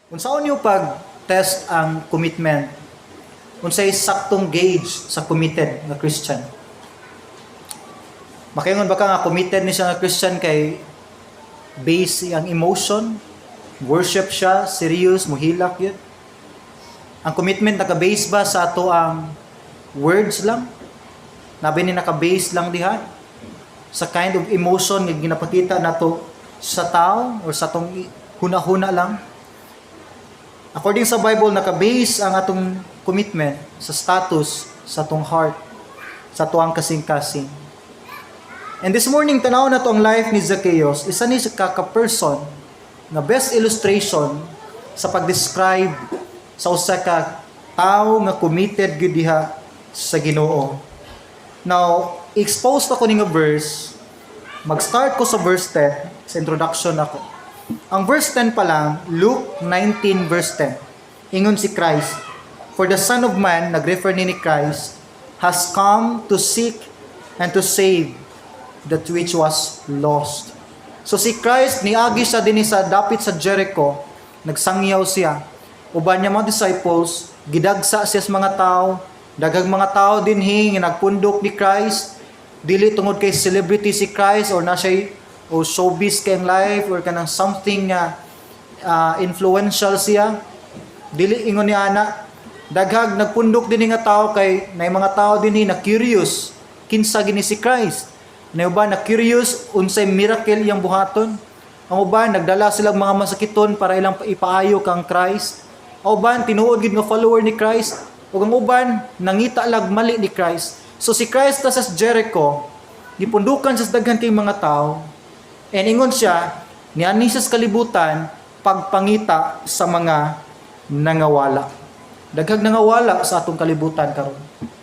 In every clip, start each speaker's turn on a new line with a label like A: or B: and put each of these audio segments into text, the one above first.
A: Unsaon niyo pag-test ang commitment? Unsay saktong gauge sa committed nga Christian? Makaingon ba ka nga committed ni siya nga Christian kay base ang emotion, worship siya, serious, muhilak yun? Ang commitment naka-base ba sa ato ang words lang? Nabi ni naka-base lang diha? Sa kind of emotion nga ginapakita nato sa tao or sa atong huna-huna lang? According sa Bible, naka-base ang atong commitment sa status, sa atong heart, sa tuang kasing-kasing. And this morning, tanaw na to ang life ni Zacchaeus. Isa ni sa kaka-person na best illustration sa pag-describe sa usa ka tao nga committed gyud diha sa Ginoo. Now, expose ako ning verse. Mag-start ko sa verse 10, sa introduction ako. Ang verse 10 pa lang, Luke 19 verse 10. Ingon si Christ, "For the Son of Man," nag-refer ni Christ, "has come to seek and to save that which was lost." So si Christ, niagi siya din sa dapit sa Jericho, nagsangyaw siya. Uban niya mga disciples, gidagsa siya sa mga tao, daghang mga tao din nagpundok ni Christ, dili tungod kay celebrity si Christ or na siya o showbiz kay ang life or kanang something influential siya. Dili ingon ni ana, daghag nagpundok din nga tao kay nay mga tao din na curious kinsa gini si Christ. Nay uban na curious unsay miracle iyang buhaton. Ang uban nagdala silang mga masakiton para ilang ipaayo kang Christ. Ang uban tinuod gid nga follower ni Christ. Ug ang uban nangita lag mali ni Christ. So si Christ ta sa Jericho, gipundukan sa daghan kay mga tao. And ingon siya, niani sa kalibutan, pagpangita sa mga nangawala. Daghang nangawala sa atong kalibutan karon.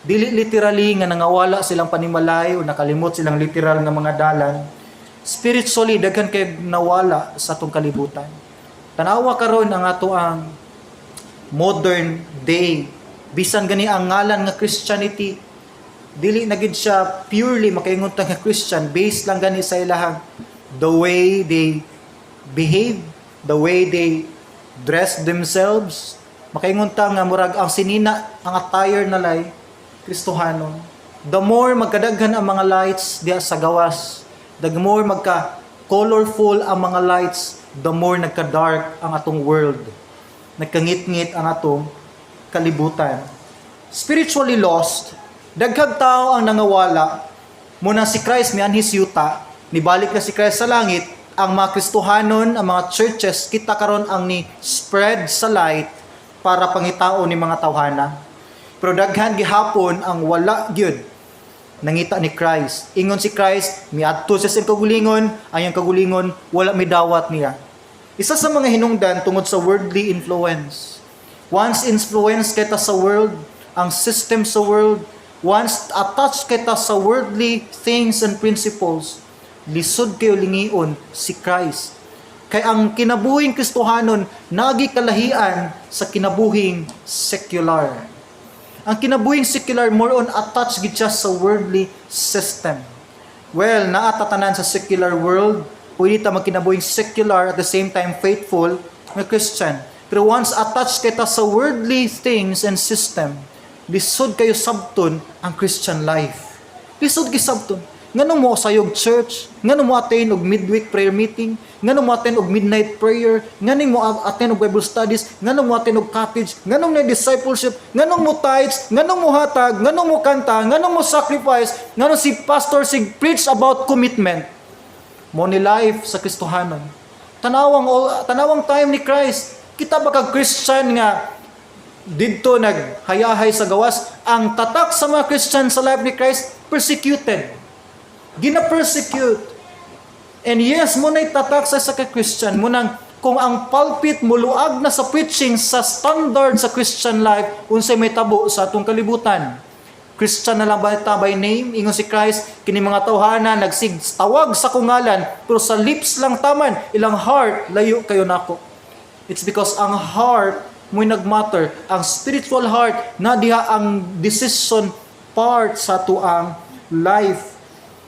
A: Dili literally nga nangawala silang panimalay o nakalimot silang literal nga mga dalan. Spiritually, daghan kay nawala sa atong kalibutan. Tanawa karon ang ato ang modern day. Bisan gani ang ngalan nga Christianity, dili na gid siya purely makaingon ta nga Christian, based lang gani sa ilahang the way they behave, the way they dress themselves. Makaingon ta nga murag ang sinina, ang attire na lay Kristohanon. The more magkadaghan ang mga lights diha sa gawas, the more magka colorful ang mga lights, the more nagka-dark ang atong world. Nagkangit-ngit ang atong kalibutan. Spiritually lost, daghang tao ang nangawala. Muna si Christ mianhis yuta, nibalik na si Christ sa langit, ang mga Kristohanon, ang mga churches, kita karon ang ni spread sa light para pangitao ni mga tawhana. Pero daghan gihapon ang wala gyud nangita ni Christ. Ingon si Christ, miadto siya sa kagulingon, ayang kagulingon wala midawat niya. Isa sa mga hinungdan tungod sa worldly influence. Once influenced kita sa world, ang system sa world, once attached kita sa worldly things and principles, lisod kayo lingion si Christ. Kay ang kinabuhing Kristohanon nagi kalahian sa kinabuhing secular. Ang kinabuhing secular more on attached gid siya sa worldly system. Well, naatatanan sa secular world, pwede ta magkinabuhing secular at the same time faithful nga Christian. Pero once attached kita sa worldly things and system, lisod kayo sabton ang Christian life. Lisod kayo sabton. Nganong mo sayog church, nganong mo attend og midweek prayer meeting, nganong mo attend og midnight prayer, nganong mo attend og Bible studies, nganong mo attend og cottage, nganong na discipleship, nganong mo tithes, nganong mo hatag, nganong mo kanta, nganong mo sacrifice, nganong si pastor sig preach about commitment. Mo ni life sa Kristohanon. Tanawang time ni Christ, kita ba kag Christian nga didto naghayahay sa gawas, ang tatak sa mga Christian sa life ni Christ, persecuted. Gina-persecute. And yes, muna itatak sa Christian, munang kung ang pulpit muluag na sa preaching sa standard sa Christian life, unsay may tabo sa atong kalibutan. Christian na lang ba ita by name? Ingon si Christ, kini mga tawhana nagsigtawag sa kungalan, pero sa lips lang taman, ilang heart, layo kayo nako. It's because ang heart mo'y nagmatter. Ang spiritual heart, na diha ang decision part sa tuang life.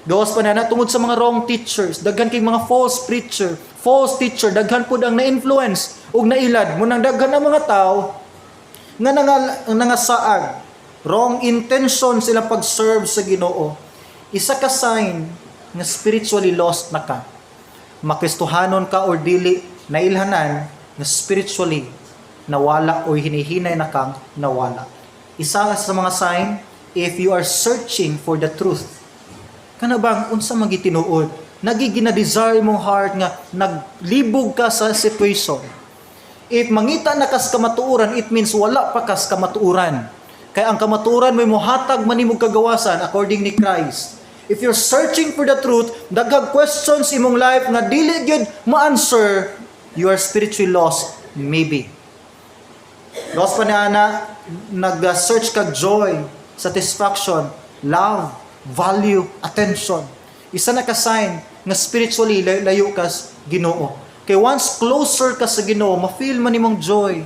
A: Gawas pa na tungod sa mga wrong teachers, daghan kay mga false preacher, false teacher, daghan pud ang na-influence ug nailad mo nang daghan ang mga tao nga nangasaag, wrong intention sila pag-serve sa Ginoo. Isa ka sign nga spiritually lost na ka. Makristohanon ka or dili, nailhanan nga spiritually nawala o hinihinay na kang nawala. Isa sa mga sign, if you are searching for the truth, kana bang unsa magitinuod? Nagigina-desire mong heart nga naglibog ka sa situation. If mangita na kas kamatuuran, it means wala pa kas kamatuuran. Kaya ang kamatuuran may mohatag manimog kagawasan according ni Christ. If you're searching for the truth, daghang questions imong life nga dili gyud ma-answer, you are spiritually lost, maybe. Lost pa niya na nag-search kag joy, satisfaction, love, value, attention. Isa na ka sign nga spiritually layo ka sa Ginoo. Kay once closer ka sa Ginoo, ma-feel man imong joy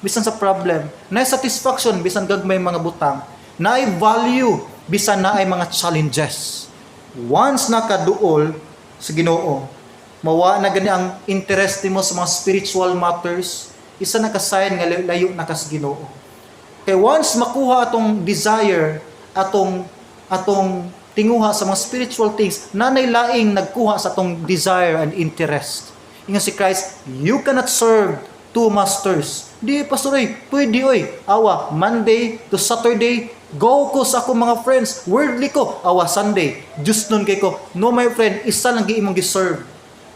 A: bisan sa problem, naay satisfaction bisan gagmay mga butang, naay value bisan naay mga challenges. Once nakaduol sa Ginoo, mawa na gani ang interest mo sa mga spiritual matters, isa na ka sign nga layo na ka sa Ginoo. Kay once makuha atong desire, atong tinguha sa mga spiritual things, nanay laing nagkuha sa atong desire and interest. Ingon si Christ, you cannot serve two masters. Di pastoray, pwede oy. Awa, Monday to Saturday, go ko sa akong mga friends. Worldly ko, awa Sunday. Just nun kay ko, no my friend, isa lang gi imong giserve.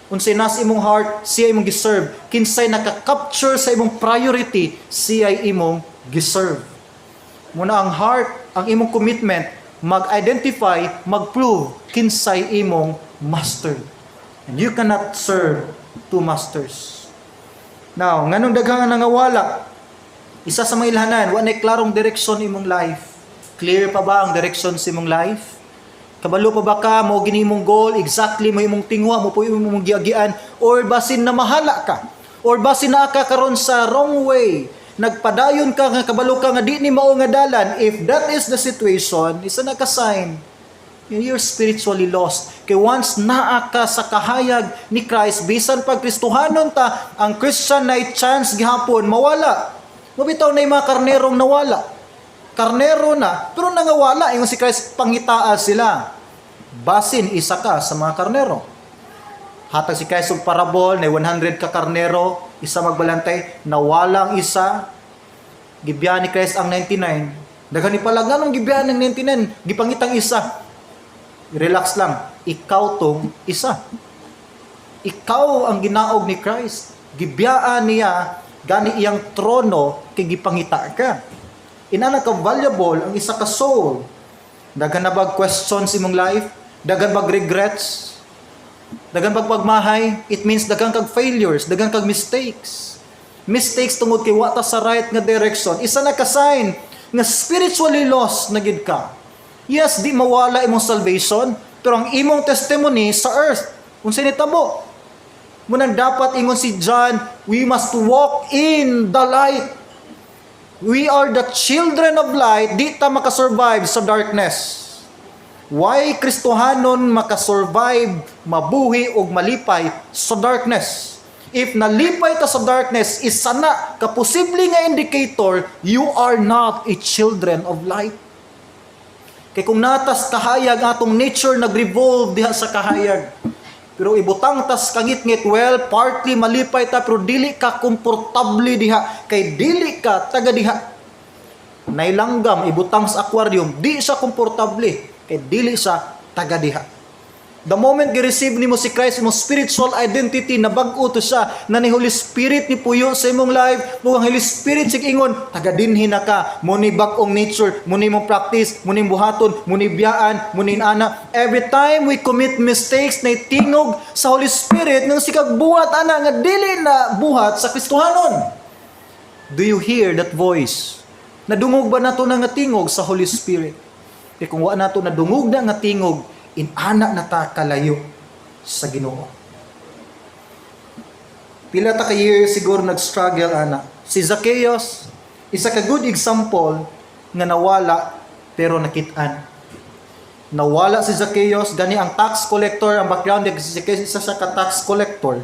A: Unsay nas imong heart, siya imong giserve. Kinsay naka-capture sa imong priority, siya imong giserve. Muna ang heart, ang imong commitment, mag-identify, mag-prove kinsay imong master. And you cannot serve two masters. Now, nganong daghang nangawala? Isa sa mga ilhanan, wa nay klarong direksyon imong life. Clear pa ba ang direksyon sa imong life? Kabalo pa ba ka mo gini imong goal, exactly mo imong tingwa, mo po imong giagian, or basin na mahala ka, or basin na ka karon sa wrong way, nagpadayon ka nga kabalo ka nga di ni mao nga dalan. If that is the situation, isa na ka sign you're spiritually lost. Kay once naa ka sa kahayag ni Christ, bisan pag Kristohanon ta, ang Christian na chance gihapon mawala. Mabitaw na yung mga karnerong nawala. Karnero na, pero nangawala. Yung si Christ, pangitaan sila. Basin, isa ka sa mga karnero. Hatag si Christ og parabol, na 100 ka karnero, isa magbalantay, nawalang isa. Gibiyan ni Christ ang 99. Daghan ni pala, ganong gibiyan ng 99? Gipangitang isa. Relax lang, ikaw tong isa. Ikaw ang ginaog ni Christ. Gibiyaan niya, gani iyang trono, kay gipangita ka. Inana ka valuable ang isa ka soul. Daghan na bag questions imong life, daghan bag regrets, daghan bag pagmahay, it means daghan kag failures, daghan kag mistakes. Mistakes tungod kay wata sa right nga direction. Isa na ka sign nga spiritually lost na gid ka. Yes, di mawala imong salvation, pero ang imong testimony sa earth, unsay nitabo? Munang dapat ingon si John, we must walk in the light. We are the children of light, di ta makasurvive sa darkness. Why Kristohanon makasurvive, mabuhi og malipay sa darkness? If nalipay ta sa darkness, isa na ka posible nga indicator you are not a children of light. Kay kung natas kahayag atong nature nag-revolve diha sa kahayag. Pero ibutang tas kangit-ngit, well, partly malipay ta pero dili ka komportable diha. Kay dili ka taga diha. Nailanggam ibutang sa aquarium, di siya komportable. Kay dili siya taga diha. The moment gi-receive nimo si Christ, imong spiritual identity na bag-o to siya, na ni Holy Spirit ni puyo sa imong life, mo ang Holy Spirit sig ingon, taga dinhi na ka, mo ni bag-ong nature, mo ni mong practice, mo ni buhaton, mo ni biyaan, mo ni ana. Every time we commit mistakes na tingog sa Holy Spirit nang sikag buhat ana nga dili na buhat sa Kristohanon. Do you hear that voice? Nadungog ba nato na nga tingog sa Holy Spirit? Kaya kung wa nato nadungog na nga tingog, inana na ta kalayo sa Ginoo. Pila ta ka years siguro nag-struggle ana. Si Zacchaeus, isa ka good example nga nawala pero nakit-an. Nawala si Zacchaeus, gani ang tax collector, ang background ni Zacchaeus isa sa ka tax collector.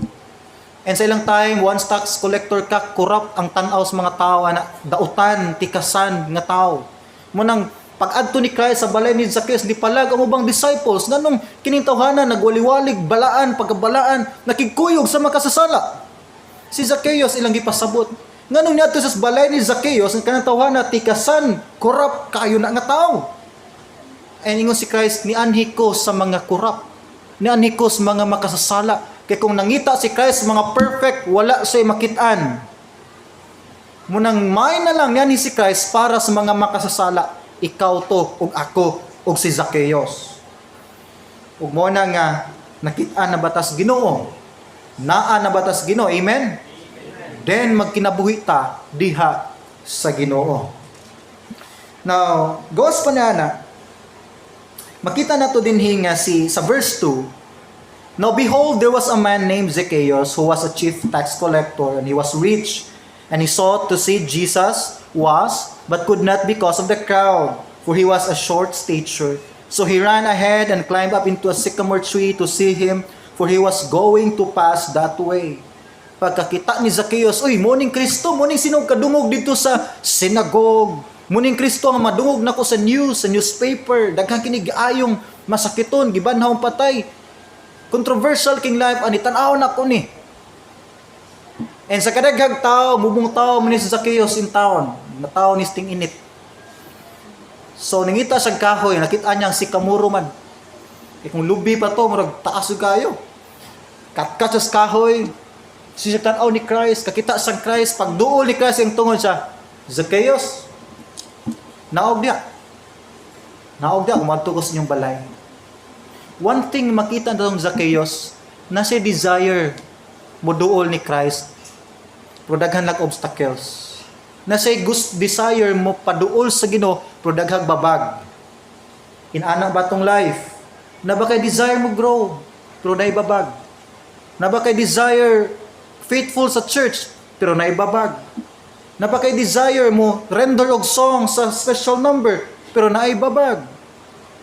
A: And sa ilang time, once tax collector ka, corrupt ang tanaw sa mga tao, na dautan, tikasan nga tao. Munang pag-adto ni Christ sa balay ni Zacchaeus, di palag ang ubang disciples, nganong kinintawhanan, nagwaliwalig, balaan, pagkabalaan, nakigkuyog sa makasasala. Si Zacchaeus ilang gipasabot. Nganong niadto sa balay ni Zacchaeus, ang kanang tawhana, tikasan, corrupt, kayo na nga tao. And ingon si Christ, nianhi ko sa mga corrupt, nianhi ko sa mga makasasala. Kaya kung nangita si Christ mga perfect, wala siya makitaan. Munang may na lang nianhi si Christ para sa mga makasasala. Ikaw to, ug ako, ug si Zacchaeus. Ug mo na nga, nakitaan na batas Ginoo. Naa na batas Ginoo. Amen? Then magkinabuhi ta diha sa Ginoo. Now, gawas pa na makita nato din nga sa verse 2. Now behold, there was a man named Zacchaeus who was a chief tax collector, and he was rich, and he sought to see Jesus but could not because of the crowd, for he was a short stature. So he ran ahead and climbed up into a sycamore tree to see him, for he was going to pass that way. Pagkakita ni Zacchaeus, uy, muning Kristo, muning sinong kadungog dito sa synagogue. Muning Kristo ang madungog nako sa news, sa newspaper, daghang kinig ayong masakiton, gibanhawng patay. Controversial king life, ani tan-aw nako ni. And sa kadaghang tao, mubong tao man si Zacchaeus in town, na tao ni sting init. So nangita sa kahoy, nakita niya ang sikamuro man. Kung lubi pa to, murag taas kayo. Katkat sa kahoy, siya tan-aw ni Christ, kakita sa Christ, pagduol ni Christ ang tungod sa Zacchaeus. Naog dia, kumadto ko sa inyong balay. One thing makita na itong Zacchaeus, na siya desire mo duol ni Christ, pero daghan lang obstacles. Na siya desire mo paduol sa Ginoo, pero daghang babag. Inana ba itong life? Na ba kay desire mo grow, pero naibabag? Na ba kay desire faithful sa church, pero naibabag? Na ba kay desire mo render og song sa special number, pero naibabag?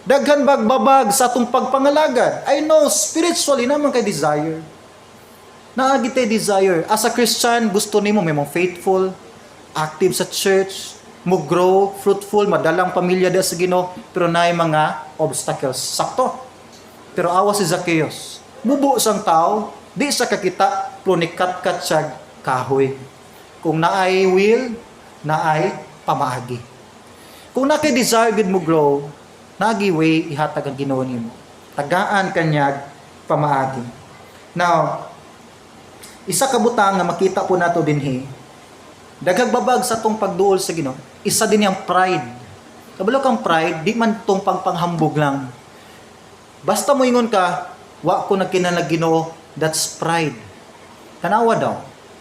A: Daghan bagbabag sa atong pagpangalagad. I know, spiritually naman kay desire. Naagi tay desire. As a Christian, gusto nimo may mong faithful, active sa church, mo grow, fruitful, madalang pamilya sa Ginoo, pero naay mga obstacles. Sakto. Pero awa si Zacchaeus. Mubo sang tao, di sa kakita, pero nikat-kat siya kahoy. Kung naay will, naay pamaagi. Kung nakay desire gid mo grow, nagi way ihatag ang Ginoo nimo. Tagaan kanyag pamaagi. Now, isa ka butang nga makita po nato dinhi, daghang babag sa tong pagduol sa Ginoo, isa din yang pride. Kabalo kang pride, di man tong pangpanghambog lang. Basta mo ingon ka, wa ko nagkinalag Ginoo, that's pride. Tanawa daw.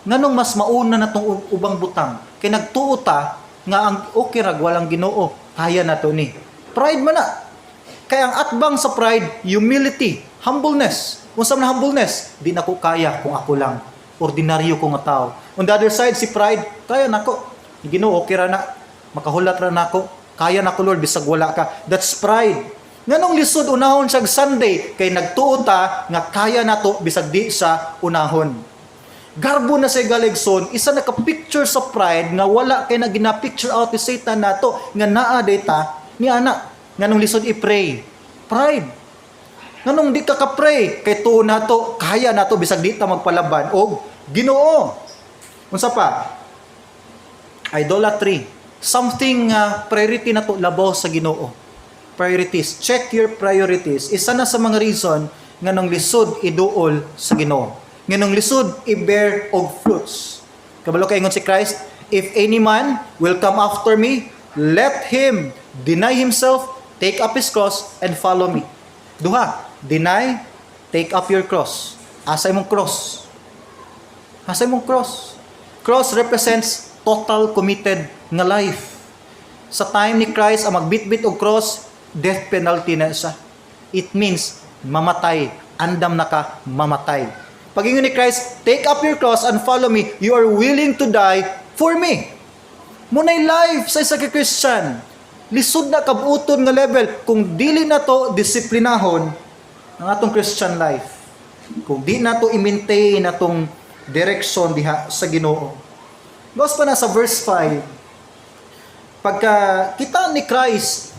A: Nganong mas mauna na tong ubang butang, kay nagtuo ta nga ang okay rag walang Ginoo, kaya na to ni. Pride man na. Kaya ang atbang sa pride, humility, humbleness. Kung saan na humbleness, di na ko kaya kung ako lang. Ordinaryo ko nga tao. On the other side, si pride, kaya nako. Ginoo, okay ra na. Makahulat ra nako. Kaya nako Lord, bisag wala ka. That's pride. Nganong lisod unahon siya Sunday, kay nagtuo ta nga kaya nato bisag di sa unahon. Garbo na sa galigson, isa naka-picture sa pride nga wala kay na gina-picture out ni Satan nato nga naa data ni ana. Nganong lisod i-pray. Pride. Nganong di ka ka-pray kay tuo nato kaya nato bisag di ta magpalaban og Ginoo. Unsa pa? Idolatry. Something priority nato labaw sa Ginoo. Priorities. Check your priorities. Isa na sa mga reason nganong lisod iduol sa Ginoo. Nganong lisod i-bear og fruits. Kabalo kay ingon si Christ, if any man will come after me, let him deny himself, take up his cross, and follow me. Duha, deny, take up your cross. Asay mong cross. Asay mong cross. Cross represents total committed nga life. Sa time ni Christ, ang magbitbit og cross, death penalty na siya. It means, mamatay. Andam na ka, mamatay. Pag ingon ni Christ, take up your cross and follow me, you are willing to die for me. Munay life sa isa ka Christian. Lisod na kabuton nga level. Kung dili na to disiplinahon ang atong Christian life. Kung di na to i-maintain atong direksyon diha sa Ginoo. Gawas pa na sa verse 5. Pagka kita ni Christ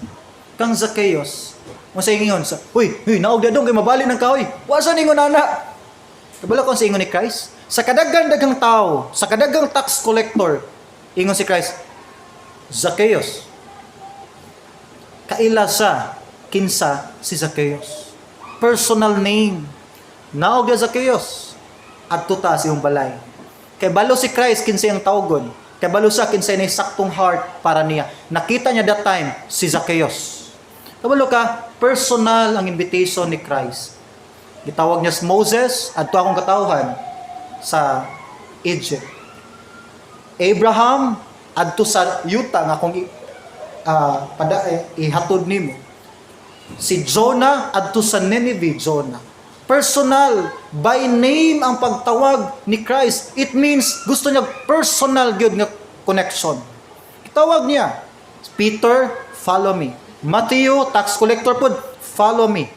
A: kang Zacchaeus, mo sa ingon sa, "Uy, naog dadong kay mabali ng kahoy." Wa sa ningon ana. Kabalo kon sa ingon ni Christ, sa kadaghan-daghang tao, sa kadaggang tax collector, ingon si Christ, "Zacchaeus, kaila sa kinsa si Zacchaeus." Personal name. Naog ya Zacchaeus. Adto ta sa iyong balay. Kay balo si Christ kinsa ang tawgon. Kay balo sa kinsa ni saktong heart para niya. Nakita niya that time si Zacchaeus. Kabalo ka, personal ang invitation ni Christ. Gitawag niya si Moses adto akong katawhan sa Egypt. Abraham adto sa yuta nga kung ihatod nimo. Si Jonah adto sa Nineveh, Jonah. Personal, by name ang pagtawag ni Christ. It means gusto niya personal gyud nga connection. Itawag niya, Peter, follow me. Matthew, tax collector pud, follow me.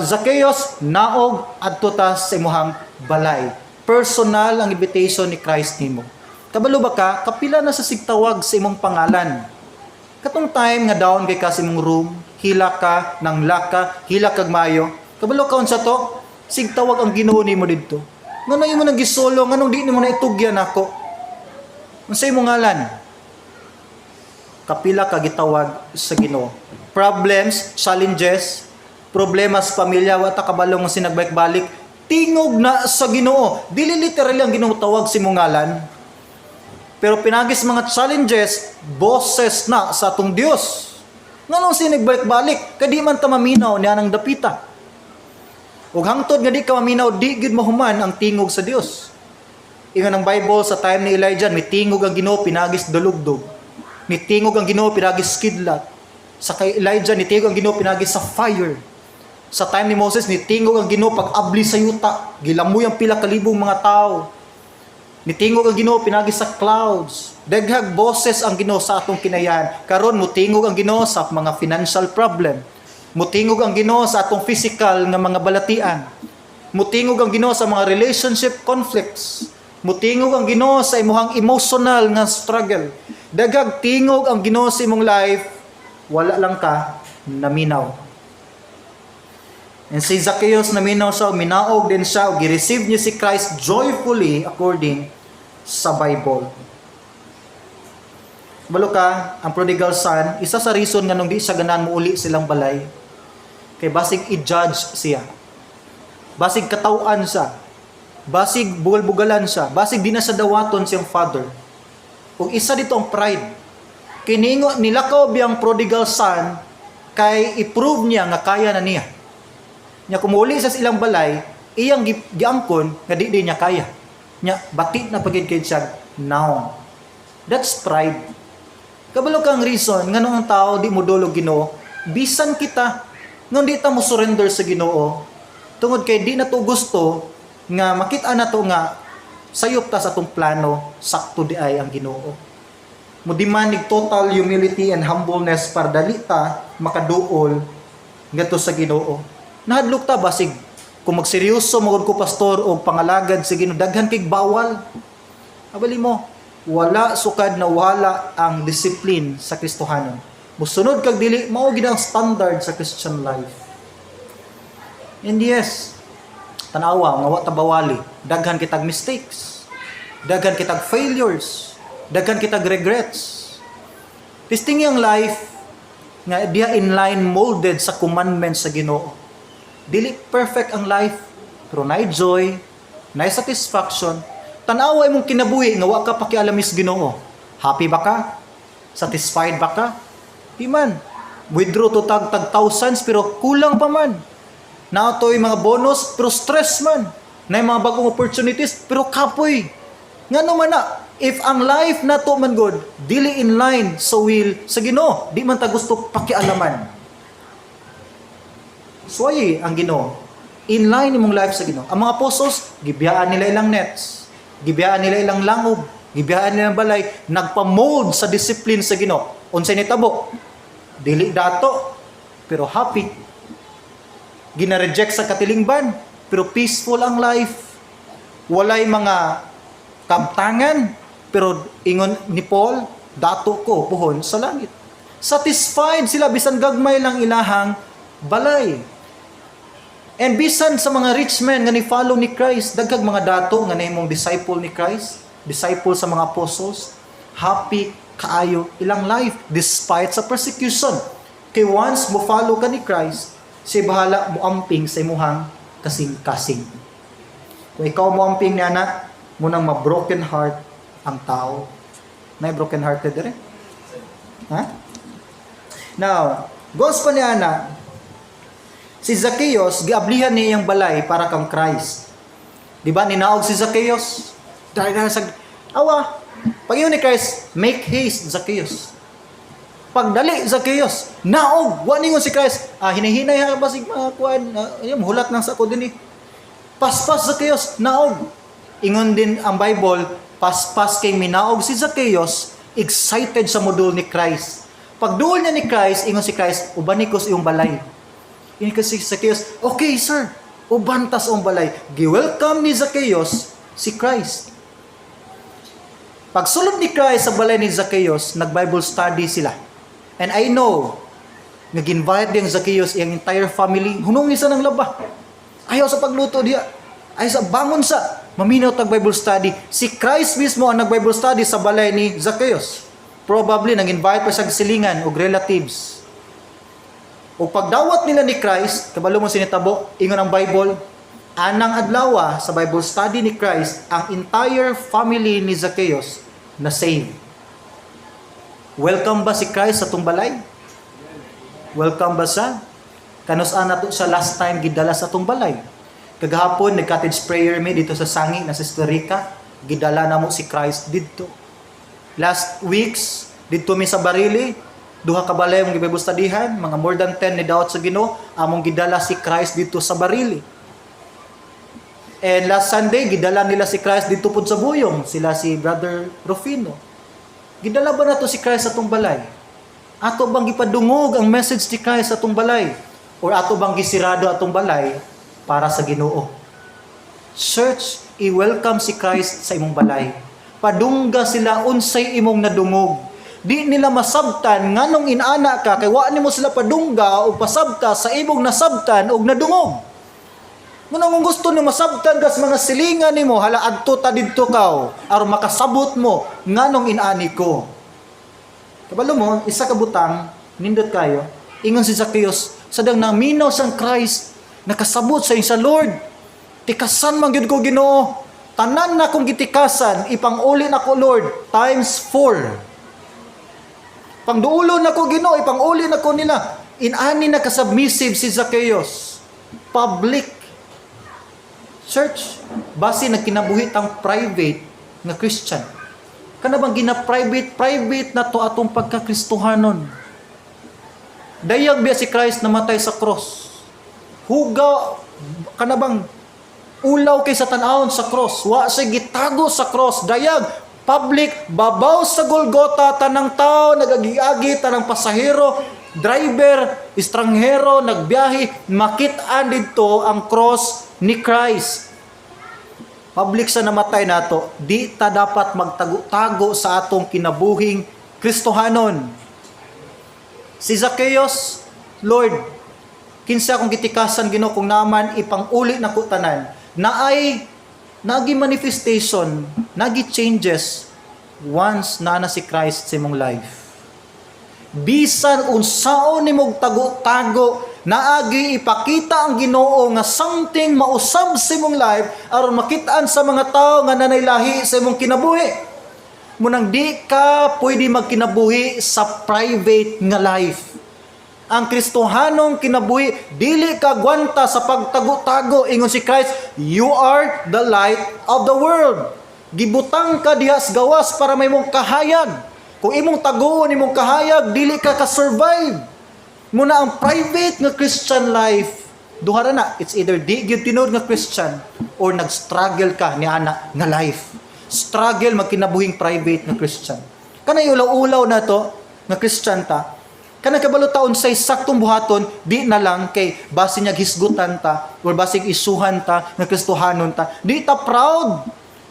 A: Zacchaeus, naog adto ta sa imong balay. Personal ang invitation ni Christ nimo. Kabalo ba ka, kapila na sa sigtawag sa imong pangalan. Katong time nga down kay ka sa imong room, hila ka, nang laka, hila kag mayo. Kabalo ka unsa to? Sigtawag ang Ginoo nimo didto. Ngano imo nang gisolo, nganong di nimo na itugyan ako? Unsa imong ngalan? Kapila ka gitawag sa Ginoo. Problems, challenges, problema sa pamilya, wa ta kabalong sinagbalik-balik, tingog na sa Ginoo. Dili literally ang Ginoo tawag sa imong ngalan. Pero pinagis mga challenges, boses na sa atong Dios. Nganong sinagbalik-balik, kadi man ta maminaw niya nang dapita. Ug hangtod nga di ka maminaw, di gid mahuman ang tingog sa Dios. Ingon ang Bible sa time ni Elijah, mitingog ang Ginoo pinagis dalugdog. Mitingog ang Ginoo pinagis kidlat. Sa kay Elijah nitingog ang Ginoo pinagis sa fire. Sa time ni Moses nitingog ang Ginoo pag-abli sa yuta, gilamoy ang pila ka libong mga tao. Nitingog ang Ginoo pinagis sa clouds. Daghang boses ang Ginoo sa atong kinayan. Karon mutingog ang Ginoo sa mga financial problem. Mutingog ang Ginoo sa atong physical nga mga balatian. Mutingog ang Ginoo sa mga relationship conflicts. Mutingog ang Ginoo sa imong emotional nga struggle. Daghang tingog ang Ginoo sa imong life, wala lang ka naminaw. And si Zacchaeus naminaw siya, minaog din siya, gi-receive niya si Christ joyfully according sa Bible. Balo ka, ang prodigal son, isa sa reason nga nung di siya ganan mo uli silang balay, kay basig i-judge siya. Basig katawan siya. Basig bugal-bugalan siya. Basig di na sa dawaton siyang father. Ug isa dito ang pride. Kiningo nilakaw biyang prodigal son kay i-prove niya nga kaya na niya. Nya kumuli sa ilang balay, iyang giangkon nga di niya kaya. Nya batik na pagid kay siya now. That's pride. Kabalo kang reason nganong ang tao di mo dulog Ginoo, bisan kita ngon di ta mo surrender sa Ginoo. Tungod kay di na to gusto nga makita na to nga sayop ta sa atong plano, sakto di ay ang Ginoo. Mo demand total humility and humbleness para dali ta makaduol ngadto sa Ginoo. Nahadlok ta basig kung magseryoso magud ko pastor o pangalagad sa Ginoo, daghan kay bawal. Abali mo, wala sukad na wala ang discipline sa Kristohanon. Musunod kag dili mao gid ang standard sa Christian life. And yes, tanawa nga wa ta bawali, daghan kitag mistakes, daghan kitag failures, daghan kitag regrets. Testing ang life nga diha in line molded sa commandments sa Ginoo. Dili perfect ang life, pero naay joy, naay satisfaction. Tanawa imong kinabuhi nga wa ka pakialamis Ginoo. Happy ba ka? Satisfied ba ka? Di man. Withdraw to tag thousands pero kulang pa man. Naatoy mga bonus pero stress man. Naay mga bagong opportunities pero kapoy. Ngano man na, if ang life nato man good, dili in line sa will sa Ginoo, di man ta gusto pakialaman. Suwayi ang Ginoo. In line imong life sa Ginoo. Ang mga apostles, gibiyaan nila ilang nets. Gibiyaan nila ilang langob. Gibiyaan nila balay. Nagpa-mold sa discipline sa Ginoo. Unsay nitabo? Dili dato, pero happy. Gina-reject sa katilingban, pero peaceful ang life. walay mga kabtangan, pero ingon ni Paul, dato ko puhon sa langit. Satisfied sila bisan gagmay lang ilahang balay. And bisan sa mga rich men nga ni follow ni Christ, daghang mga dato nga nahimong disciple ni Christ, disciple sa mga apostles, happy kaayo ilang life despite sa persecution. Kay once mo follow ka ni Christ, siya bahala mo amping sa imuhang kasing-kasing. Kung ikaw mo amping niya na, munang ma-broken heart ang tao. Na broken hearted rin. Ha? Now, goes pa niya na, si Zacchaeus, giablihan niya yung balay para kang Christ. Di ba, ninaog si Zacchaeus? Dahil sa awa, pag yun ni Christ, make haste, Zacchaeus. Pagdali, Zacchaeus, naog, waningon si Christ, hinahinay ha, basig mga kuwan, hulat ng sako din eh. Paspas, Zacchaeus, naog. Ingon din ang Bible, paspas kay minaog si Zacchaeus, excited sa modul ni Christ. Pagduol niya ni Christ, ingon si Christ, ubani ko sa iyong balay. Ini kasi si Zacchaeus, okay sir, ubantas ang balay. Gi-welcome ni Zacchaeus si Christ. Pagsulod ni Christ sa balay ni Zacchaeus, nag-Bible study sila. And I know, nag-invite din Zacchaeus yung entire family, hunong isa ng laba. Ayaw sa pagluto diya. Ayaw sa bangon sa, maminaw tag-Bible study. Si Christ mismo ang nag-Bible study sa balay ni Zacchaeus. Probably, nag-invite pa sa silingan o relatives. O pagdawat nila ni Christ, kabalo mo sinitabo, ingon ang Bible, anang adlaw sa Bible study ni Christ, ang entire family ni Zacchaeus na save. Welcome ba si Christ sa itong balay? Welcome ba sa? Kanus-an na to sa last time gidala sa itong balay. Kagahapon, nag-cottage prayer me dito sa Sangi, na Sister Rica, gidala na mo si Christ dito. Last weeks, dito mi sa Barili, duha ka balay mong Bible studyhan, mga more than 10 ni dawat sa Ginoo, among gidala si Christ dito sa Barili. And last Sunday, gidala nila si Christ dito po sa Buyong, sila si Brother Rufino. Gidala ba na to si Christ sa atong balay? Ato bang gipadungog ang message ni Christ sa atong balay? Or ato bang gisirado atong balay para sa Ginoo? Church, i-welcome si Christ sa imong balay. Padungga sila unsay imong nadungog. Di nila masabtan nganong inana ka kay wa nimo sila padungga o pasabta sa imong nasabtan og nadungog. Muna kung gusto nyo masabtan kas mga silingan nimo hala adto ta didto kaw aron makasabot mo nganong inani ko. Kabalo mo isa ka butang nindot kayo ingon si Zacchaeus sadang naminaw sang Christ nakasabot sa inyo sa Lord. Tikasan man gyud ko Ginoo. Tanan na kong gitikasan ipanguli nako Lord times 4. Pangduulo na ko Ginoo, ipanguli na ko nila. Inani na kasubmissive si Zacchaeus. Public. Church, base nagkinabuhi tang private nga Christian. Kana bang gina-private na to atong pagkakristohanon. Dayag biya si Christ namatay sa cross. Hugaw, kana bang ulaw kay sa tan-awon sa cross. Wa siya gitago sa cross. Dayag, public, babaw sa Golgota, tanang tao, nagagi-agi, tanang pasahero, driver, estranghero, nagbiyahe, makitaan dito ang cross ni Christ. Public sa namatay nato, di ta dapat magtago-tago sa atong kinabuhing Kristohanon. Si Zacchaeus, Lord, kinsa akong gitikasan Ginoo kung naman ipanguli na ko tanan, na ay nagi manifestation, nagi changes once na si Christ sa imong life. Bisan unsaon nimong tago-tago, naagi ipakita ang Ginoo nga something mausab sa imong life aron makitaan sa mga tao nga nanaylahi sa imong kinabuhi. Munang di ka pwede magkinabuhi sa private nga life. Ang Kristohanong kinabuhi, dili ka gwanta sa pagtago-tago. Ingon si Christ, you are the light of the world. Gibutang ka dihas gawas para may mong kahayag. Kung imong taguon, imong kahayag, dili ka ka-survive. Muna ang private nga Christian life, duha na, it's either di gyud tinud nga Christian or nag-struggle ka ni ana nga life. Struggle magkinabuhing private nga Christian. Kanay ulaw-ulaw na to nga Christian ta. Kanang kabalo taon say saktong buhaton, di na lang kay basi niya hisgutan ta or basi isuhan ta nga Kristohanon ta. Di ta proud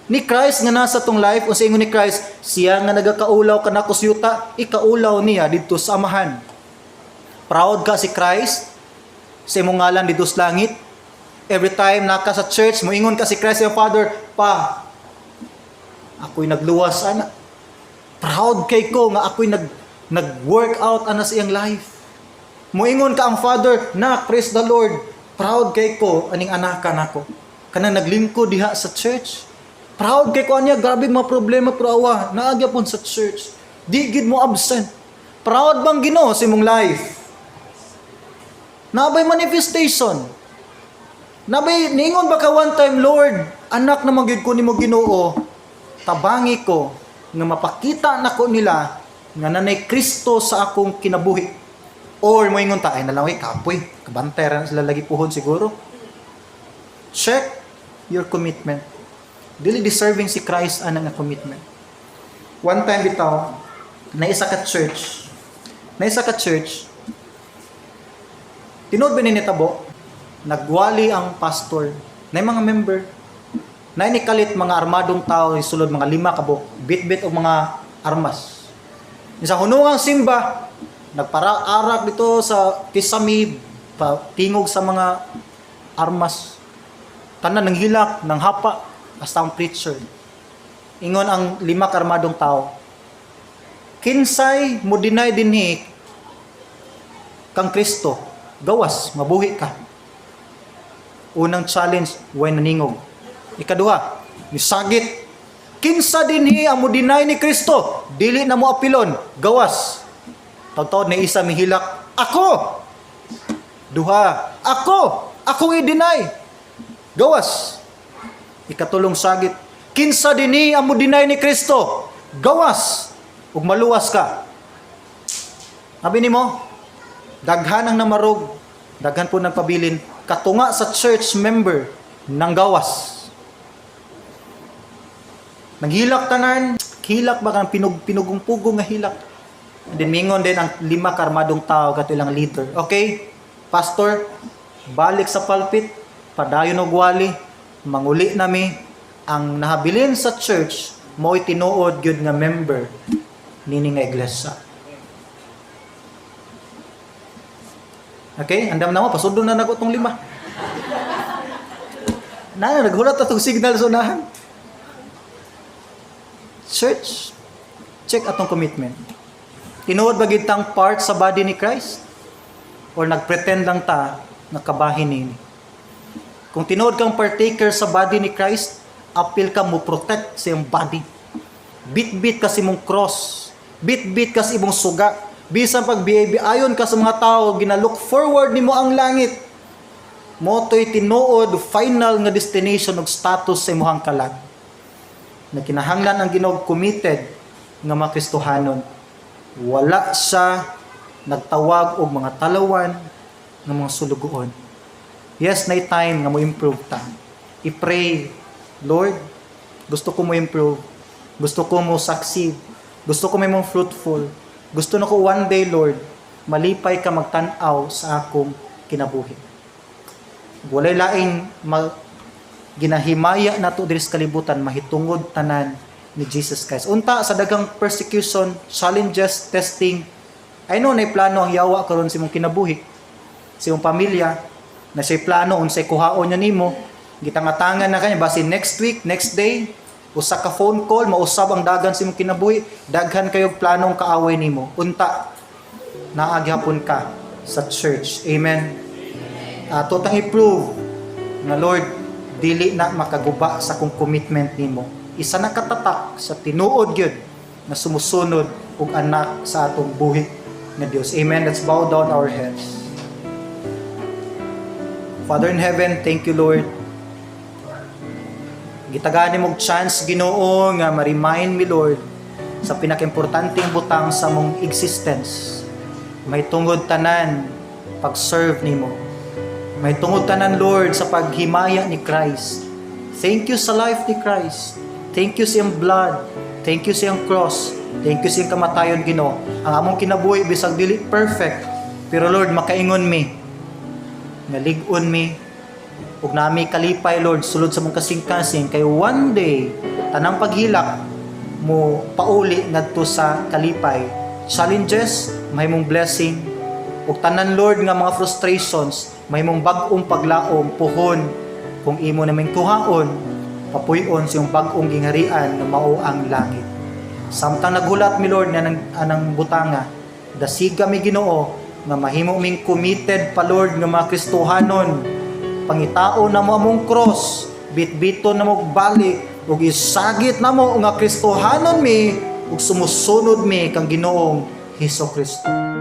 A: ni Christ nga nasa tong life. Unsa ingon ni Christ, siya nga nagakaulaw kanako sa yuta, ikaulaw niya didto sa amahan. Proud ka si Christ sa imong ngalan didto sa langit. Every time naka sa church, moingon ka si Christ your Father, pa, ako'y nagluwas ana. Proud kay ko nga ako'y nag-work out ana sa iyang life. Moingon ka ang Father, na praise the Lord, proud kay ko aning anaka nako. Kanang naglingkod diha sa church. Proud kay ko anya, grabe mga problema pero awa, naagya pon sa church. Di gid mo absent. Proud bang Ginoo sa imong life? Nabay manifestation. Nabay ningon ba ka one time, Lord, anak na magid ko nimo Ginoo, tabangi ko nga mapakita nako nila nga nanay Kristo sa akong kinabuhi. Or moingon ta ay nalaway kapoy, kabantay ra sila lagi puhon siguro. Check your commitment. Dili deserving si Christ ana nga commitment. One time bitaw, na isa ka church, tinood ba ni tabo, nagwali ang pastor, na mga member, na inikalit mga armadong tao, isulod mga 5 kabok, bit-bit o mga armas. Sa hunungang simba, nagpara-arak dito sa kisami, tingog sa mga armas, tanan ng hilak, ng hapa, hasta ang preacher. Ingon ang 5 armadong tao, kinsay mo deny dinhi kang Kristo, gawas, mabuhi ka. Unang challenge, way naningog. Ikaduha, nisagit. Kinsa dinhi ang mo deny ni Kristo, dili na mo apilon, gawas. Taw-taw na isa mihilak, ako. Duha, ako i-deny, gawas. Ikatulong sagit, kinsa dinhi ang mo deny ni Kristo, gawas. Ug maluwas ka. Sabi nimo, daghan ang namarog, daghan po nagpabilin, katunga sa church member ng gawas. Naghilak tanan, hilak ba kang pinugong-pugong nga hilak. And then mingon din ang 5 karmadong tao kato ilang leader. Okay, pastor, balik sa pulpit, padayon og wali, manguli nami ang nahabilin sa church mo'y tinuod gyud nga member nini nga iglesia. Okay, andam na mo, pasundon na nako tong 5. Naghulat na itong signal sa unahan. Church, check atong commitment. Tinuod ba gid tang part sa body ni Christ? Or nagpretend lang ta na kabahin nini? Kung tinuod kang partaker sa body ni Christ, appeal ka mo protect sa iyong body. Bit-bit ka sa imong cross. Bit-bit ka sa imong suga. Bisan pag ayon ka sa mga tao, ginalook forward nimo ang langit. Mo to'y tinuod final nga destination ug status sa imong kalag. Na kinahanglan ang Ginoo committed nga mga Kristohanon. Wala siya nagtawag og mga talawan nga mga sulugoon. Yes, na time nga mo improve ta. I-pray, Lord, gusto ko mo improve. Gusto ko mo succeed. Gusto ko mo fruitful. Gusto na ko one day, Lord, malipay ka magtanaw sa akong kinabuhi. Walay laing ginahimaya nato diri sa kalibutan, mahitungod tanan ni Jesus Christ. Unta sa dagang persecution, challenges, testing, I know na plano ang yawa karon sa imong kinabuhi, sa imong pamilya, na siya plano unsay kuhaon niya nimo, gitangatangan na kanya basi next week, next day, usa ka phone call, mausab ang dagan sa imong kinabuhi, daghan kayog planong kaaway nimo. Unta, naagyapon ka sa church. Amen. Totang i-prove na Lord, dili na makaguba sa kong commitment nimo. Isa na katatak sa tinuod gyud na sumusunod og anak sa atong buhi nga Dios. Amen. Let's bow down our heads. Father in heaven, thank you, Lord. Gitagani mong chance, Ginoo, nga ma-remind me, Lord, sa pinaka-importanteng butang sa mong existence. May tungod tanan pag-serve nimo. May tungod tanan, Lord, sa paghimaya ni Christ. Thank you sa life ni Christ. Thank you sa iyang blood. Thank you sa iyang cross. Thank you sa iyong kamatayon, Ginoo. Ang among kinabuhi bisag dili perfect, pero Lord, makaingon mi, ngalig-on mi, ug nami kalipay, Lord, sulod sa mong kasing-kasing, kay one day, tanang paghilak mo pauli ngadto sa kalipay. Challenges, may mong blessing, ug tanan, Lord, nga mga frustrations, may mong bag-ong paglaom, puhon, kung imo naming kuhaon, papuyon sa iyong bag-ong gingharian na mao ang langit. Samtang naghulat mi, Lord, nga anang butanga, dasiga mi, Ginoo, nga mahimo ming committed pa, Lord, nga mga Kristohanon, pangitao na mo among cross, bitbito na mo balik, ug isagit na mo nga Kristohanon mi, ug sumusunod mi kang Ginoong Hesus Kristo.